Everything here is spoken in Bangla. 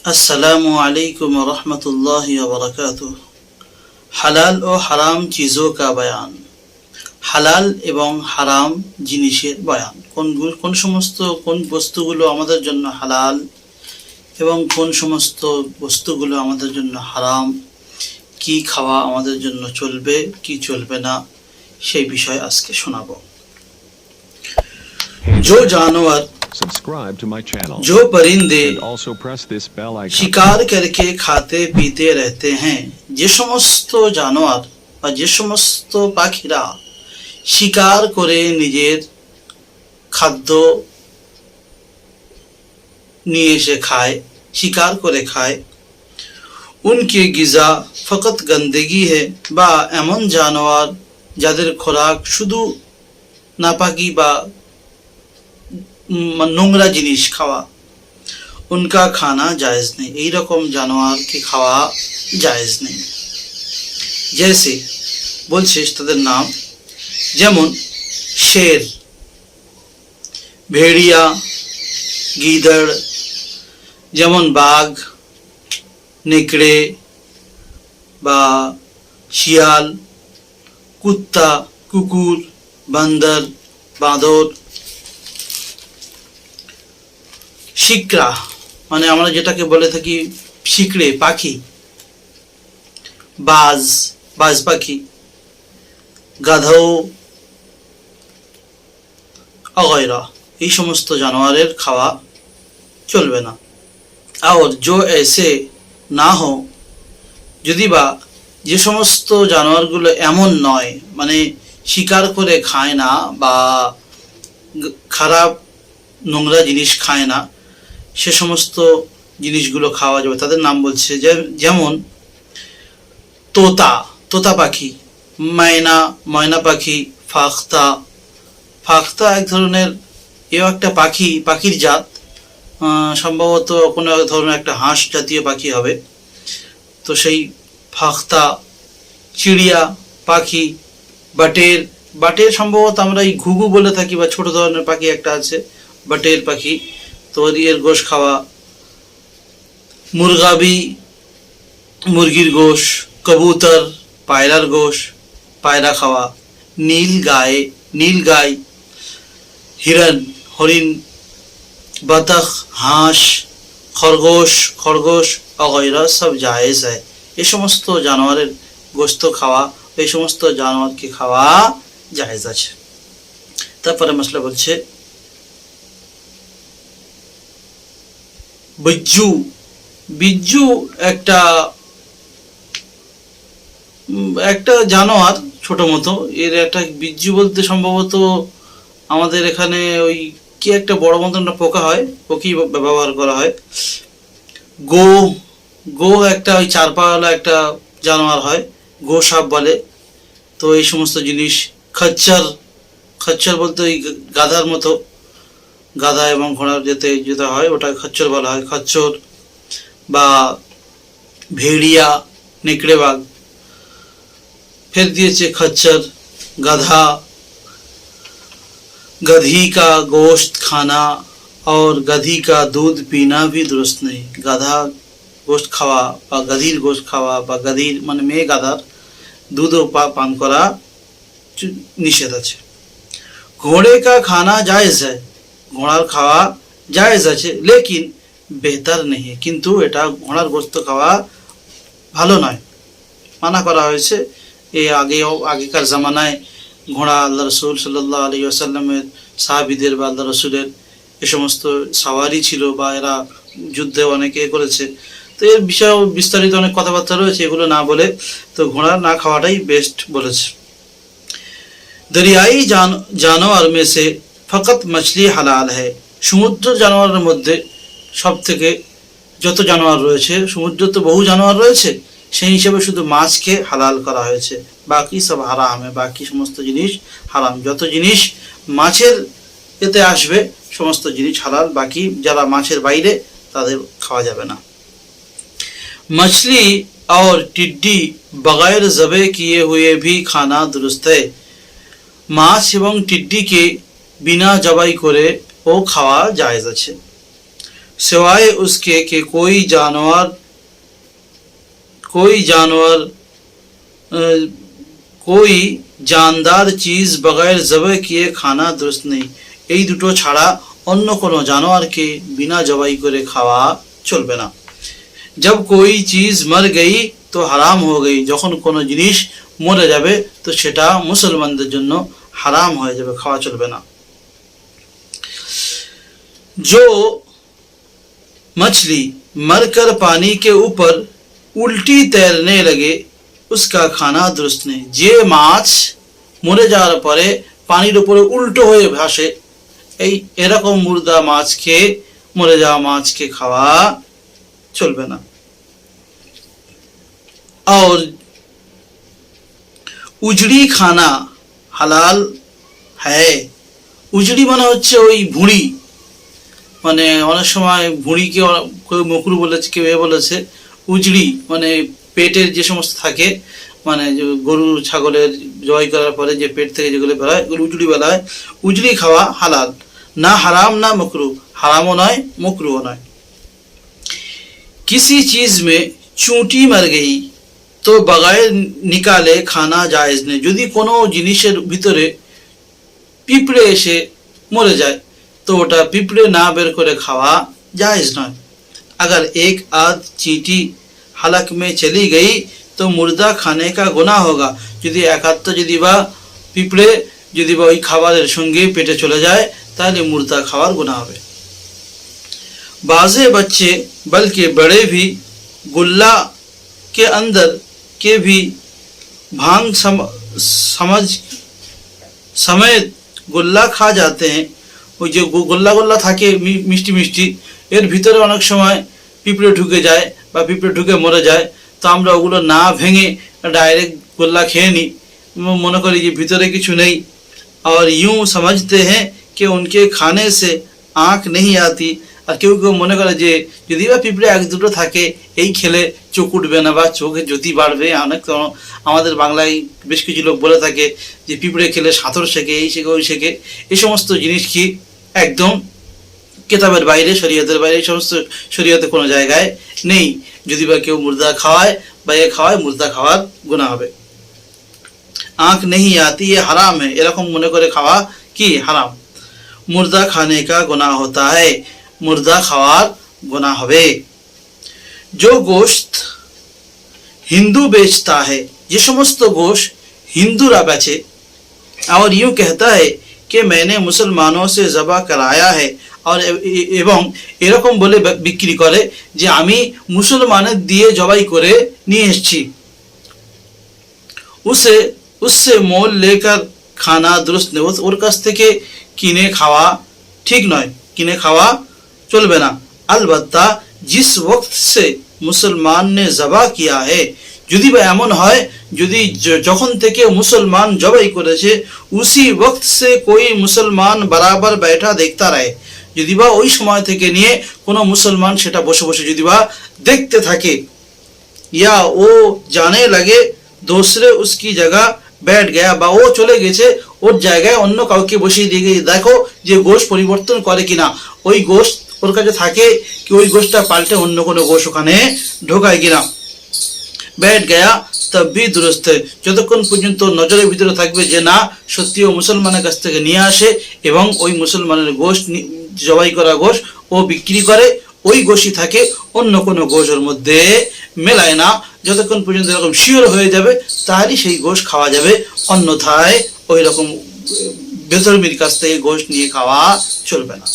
अस्सलामु अलैकुम व रहमतुल्लाहि व बरकातुह। হালাল ও হারাম চিজো কা বয়ান। হালাল এবং হারাম জিনিসের বয়ান। কোন সমস্ত বস্তুগুলো আমাদের জন্য হালাল এবং কোন সমস্ত বস্তুগুলো আমাদের জন্য হারাম, কি খাওয়া আমাদের জন্য চলবে কি চলবে না, সেই বিষয়ে আজকে শোনাবো। जो जानवर, Subscribe to my channel जो परिंदे and also press this bell icon. শিকার करके खाते पीते रहते हैं, যে সমস্ত জানোয়ার বা যে সমস্ত পাখিরা শিকার করে নিজের খাদ্য নিয়ে এসে খায়, শিকার করে খায়, উনকে গিজা ফকত গন্দগি है, বা এমন জানোয়ার যাদের খোরাক শুধু নাপাকি বা নোংরা জিনিস খাওয়া, উনকা খানা জায়েজ নেই, এইরকম জানোয়ারকে খাওয়া জায়েজ নেই। জেসে বলছে তাদের নাম, যেমন শের, ভেড়িয়া, গিদড়, যেমন বাঘ, নেকড়ে বা শিয়াল, কুত্তা, কুকুর, বান্দর, বাঁদর, শিকরা মানে আমরা যেটাকে বলে থাকি শিকড়ে পাখি, বাজ পাখি, গাধৌ অগৈরা, এই সমস্ত জানোয়ারের খাওয়া চলবে না। আর जो ऐसे না हो, যদি বা যে সমস্ত জানোয়ারগুলো এমন নয়, মানে শিকার করে খায় না বা খারাপ নোংরা জিনিস খায় না, সে সমস্ত জিনিসগুলো খাওয়া যাবে। তাদের নাম বলছে যেমন তোতা পাখি, ময়না পাখি, ফাখতা এক ধরনের এও একটা পাখির জাত, সম্ভবত কোনো এক ধরনের একটা হাঁস জাতীয় পাখি হবে। তো সেই ফাখতা, চিড়িয়া পাখি, বাটের সম্ভবত আমরা এই ঘুঘু বলে থাকি, বা ছোট ধরনের পাখি একটা আছে বাটের পাখি, তো এর গোশ খাওয়া। মুরগির গোশ, কবুতর, পায়রার গোশ, পায়রা খাওয়া। নীল গাই, হরিণ, बतख, হাঁস, খরগোশ অগৈরা সব জায়েজ হয়। এই সমস্ত জানোয়ারের গোশত খাওয়া, এই সমস্ত জানোয়ারকে খাওয়া জায়েজ আছে। তারপরে মশলা বলছে বিজ্জু একটা জানোয়ার ছোট মতো, এর একটা বিজ্জু বলতে সম্ভবত আমাদের এখানে ওই কি একটা বড় মতন পোকা হয়, পোকি ব্যবহার করা হয়। গো একটা ওই চার পাওয়ালা একটা জানোয়ার হয়, গো সাপ বলে। তো এই সমস্ত জিনিস। খচ্চর বলতে ওই গাধার মতো, গাধা এবং ঘোড়ার যেটা হয় ওটা খচ্চর বলা হয়। খচ্চর বা ভেড়িয়া, নেকড়ে বাঘ। ফের দিয়েছে খচ্চর, গাধা, गधी का गोश्त खाना और गधी का दूध पीना भी दुरुस्त नहीं। गाधा गोश्त खावा বা গধির গোশত খাওয়া বা গধির মানে মেয়ে গাধার দুধও পান করা নিষেধ আছে। ঘোড়ে কা খানা জায়েজ है, ঘোড়ার খাওয়া জায়েজ আছে, লেকিন বেহতর নেই, কিন্তু এটা ঘোড়ার গোশত খাওয়া ভালো নয়, মানা করা হয়েছে। এই আগেকার জামানায় ঘোড়া আল্লাহ রসুল সাল্লাল্লাহু আলাইহি ওয়াসাল্লামের সাহাবীদের বা আল্লাহ রসুলের এ সমস্ত সাওয়ারি ছিল, বা এরা যুদ্ধে অনেকে করেছে। তো এর বিষয়ে বিস্তারিত অনেক কথাবার্তা রয়েছে, এগুলো না বলে তো ঘোড়া না খাওয়াটাই বেস্ট বলেছে। দরিয়াই জানোয়ার में से ফকত মছলি হালাল है। সমুদ্র জানোয়ারের মধ্যে সব থেকে যত জানোয়ার রয়েছে, সমুদ্র তো বহু জানোয়ার রয়েছে, সেই হিসেবে শুধু মাছকে হালাল করা হয়েছে, বাকি সব হারাম, বাকি সমস্ত জিনিস হারাম। যত জিনিস মাছের এতে আসবে সমস্ত জিনিস হালাল, বাকি যারা মাছের বাইরে তাদের খাওয়া যাবে না। मछली और टिड्डी बगैर ज़बे किए हुए भी खाना दुरुस्त है। মাছ এবং টিড্ডিকে বিনা জবাই করে ও খাওয়া জায়েজ আছে। सिवाय उसके कि कोई जानदार चीज बगैर जबह किए खाना दुरुस्त नहीं। এই দুটো ছাড়া অন্য কোনো জানোয়ারকে বিনা জবাই করে খাওয়া চলবে না। जब कोई चीज मर गई तो हराम हो गई, যখন কোনো জিনিস মরে যাবে তো সেটা মুসলমানদের জন্য হারাম হয়ে যাবে, খাওয়া চলবে না। जो मछली मरकर पानी के ऊपर उल्टी तैरने लगे उसका खाना दुरुस्त नहीं। যে মাছ মরে যাওয়ার পরে পানির উপরে উল্টো হয়ে ভাসে, এই এরকম মুর্দা মাছকে, মরে যাওয়া মাছকে খাওয়া চলবে না। और उजड़ी खाना হালাল है। উজড়ি মানে হচ্ছে ওই ভুঁড়ি, মানে অনেক সময় ভুঁড়িকে কেউ মকরু বলেছে, কেউ বলেছে উজড়ি মানে পেটের যে সমস্ত থাকে, মানে গরু ছাগলের জবাই করার পরে যে পেট থেকে যেগুলো বেরোয় ওগুলো উজড়ি বলা হয়। উজড়ি খাওয়া হালাল, না হারাম না মকরু, হারামও নয় মকরুও নয়। किसी चीज में चूंटी मर गई तो बगैर निकाले खाना जायज नहीं। যদি কোনো জিনিসের ভিতরে পিঁপড়ে এসে মরে যায় तो ওটা পিঁপড়ে না বের করে খাওয়া जायज নয়। अगर एक आध चींटी हलक में चली गई तो मुर्दा खाने का गुनाह होगा। যদি এক আধটা যদি বা পিঁপড়ে যদি বা ওই খাবারের সঙ্গে পেটে চলে যায় তাহলে মুর্দা খাওয়ার গুনাহ হবে। बाज़े बच्चे बल्कि बड़े भी गुल्ला के अंदर के भी भांग समझ समेत गुल्ला खा जाते हैं। ওই যে গোল্লা গোল্লা থাকে মিষ্টি মিষ্টি, এর ভিতরে অনেক সময় পিঁপড়ে ঢুকে যায় বা পিঁপড়ে ঢুকে মরে যায়, তো আমরা ওগুলো না ভেঙে ডাইরেক্ট গোল্লা খেয়ে নিই, মনে করি যে ভিতরে কিছু নেই। और यूं समझते हैं कि उनके खाने से आँख नहीं आती। আর কেউ কেউ মনে করে যে যদি বা পিঁপড়ে এক দুটো থাকে এই খেলে চোখ উঠবে না বা চোখে জ্যোতি বাড়বে। অনেক আমাদের বাংলায় বেশ কিছু লোক বলে থাকে যে পিঁপড়ে খেলে সাঁতর শেখে, এই শেখে ওই শেখে। এই সমস্ত জিনিস কি একদম কেতাবের বাইরে, শরীয়তের বাইরে, এই সমস্ত শরীয়তে কোনো জায়গায় নেই। যদি বা কেউ মুর্দা খাওয়ায় বা এ খাওয়ায় মুর্দা খাওয়ার গুনাহ হবে। आँख नहीं आती ये हराम है, এরকম মনে করে খাওয়া কি হারাম। मुर्दा खाने का गुनाह होता है, मुर्दा खावार गुनाह হবে। जो गोश्त हिंदू बेचता है, ये समस्त गोश्त हिंदूरा बेचे और यूं कहता है कि मैंने मुसलमानों से ज़बा कराया है, और এবং এরকম বলে বিক্রি করে যে আমি মুসলমানের দিয়ে জবাই করে নিয়ে এসেছি। उससे मोल लेकर खाना दुरुस्त नहीं, ওর কাছ থেকে কিনে খাওয়া ঠিক নয়, কিনে খাওয়া চলবে না। अलबत्ता जिस वक्त से मुसलमान ने ज़बा किया है, যদি বা এমন হয় যদি যখন থেকে মুসলমান জবাই করেছে उसी वक्त से कोई मुसलमान बराबर बैठा देखता रहे, যদি বা ওই সময় থেকে নিয়ে কোনো মুসলমান সেটা বসে বসে যদি বা দেখতে থাকে, या वो जाने लगे दूसरे उसकी जगह बैठ गया, বা ও চলে গেছে ওর জায়গায় অন্য কাউকে বসিয়ে দিয়ে গিয়ে দেখো যে গোশ পরিবর্তন করে কিনা, ওই গোশ ওর কাছে থাকে কি ওই গোশটা পাল্টে অন্য কোনো গোশ ওখানে ঢোকায় কিনা। बैठ गया तब भी दुरुस्त है, যতক্ষণ পর্যন্ত নজরের ভিতরে থাকবে যে না সত্যি ও মুসলমানের কাছ থেকে নিয়ে আসে এবং ওই মুসলমানের গোশ জবাই করা গোশ ও বিক্রি করে, ওই গোশই থাকে, অন্য কোনো গোশ ওর মধ্যে মেলায় না। যতক্ষণ পর্যন্ত এরকম শিওর হয়ে যাবে তাহলে সেই গোশ খাওয়া যাবে, অন্যথায় ওই রকম বেধর্মীর কাছ থেকে গোশ নিয়ে খাওয়া চলবে না।